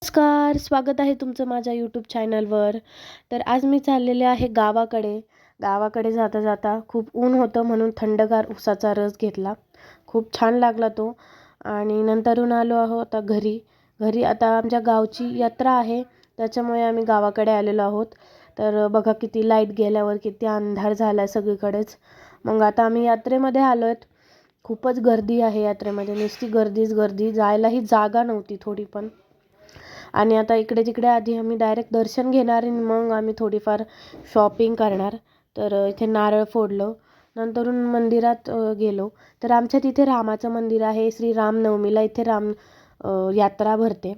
नमस्कार, स्वागत आहे तुमचं माझ्या यूट्यूब चॅनलवर. तर आज मी चाललेले आहे गावाकडे. गावाकडे जाता जाता खूप ऊन होतं म्हणून थंडगार उसाचा रस घेतला. खूप छान लागला तो. आणि नंतरून आलो आहोत आता घरी. घरी आता आमच्या गावची यात्रा आहे, त्याच्यामुळे आम्ही गावाकडे आलेलो आहोत. तर बघा किती लाईट गेल्यावर किती अंधार झाला आहे सगळीकडेच. मग आता आम्ही यात्रेमध्ये आलो आहेत. खूपच गर्दी आहे यात्रेमध्ये, नुसती गर्दीच गर्दी, जायलाही जागा नव्हती थोडी पण. आणि आता इकडे तिकडे आधी आम्ही डायरेक्ट दर्शन घेणार आणि मग आम्ही थोडीफार शॉपिंग करणार. तर इथे नारळ फोडलं, नंतरून मंदिरात गेलो. तर आमच्या तिथे रामाचं मंदिर आहे. श्री रामनवमीला इथे यात्रा भरते.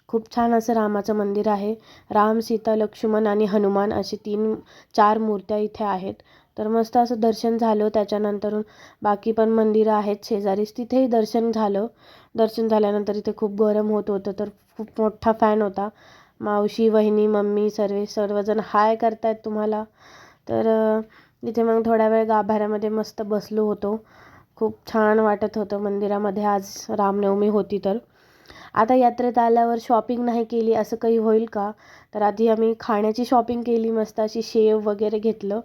खूप छान असं रामाचं मंदिर आहे. राम, सीता, लक्ष्मण आणि हनुमान अशी 4 मूर्त्या इथे आहेत. तर मस्त असं दर्शन झालं. त्याच्यानंतर बाकी पण मंदिरं आहेत शेजारीच, तिथेही दर्शन झालं. दर्शन झाल्यानंतर इथे खूप गरम होत होतं, तर खूप मोठा फॅन होता. मावशी, वहिनी, मम्मी सर्वजण हाय करतायत तुम्हाला. तर इथे मग थोडा वेळ गाभाऱ्यामध्ये मस्त बसलो होतो. खूप छान वाटत होतं मंदिरामध्ये. आज रामनवमी होती. तर आता यात्रेत आल्यावर शॉपिंग नाही केली असं काही होईल का? तर आधी आम्ही खाण्याची शॉपिंग केली, मस्त अशी शेव वगैरे घेतलं.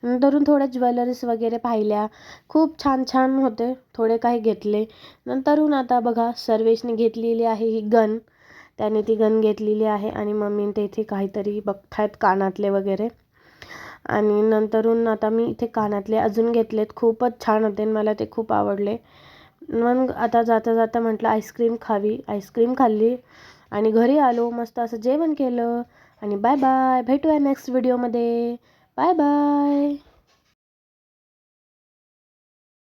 नंतरून थोड्या ज्वेलरीज वगैरे पाहिल्या, खूप छान छान होते, थोडे काही घेतले. नंतरून आता बघा सर्वेशने घेतलेली आहे ही गन. त्याने ती गन घेतलेली आहे आणि मम्मीने ते इथे काहीतरी बघतायत कानातले वगैरे. आणि नंतरून आता मी इथे कानातले अजून घेतलेत, खूपच छान होते आणि मला ते खूप आवडले. मग आता जाता जाता म्हटलं आईस्क्रीम खावी. आईस्क्रीम खाल्ली आणि घरी आलो, मस्त असं जेवण केलं. आणि बाय बाय, भेटूया नेक्स्ट व्हिडिओमध्ये. Bye bye.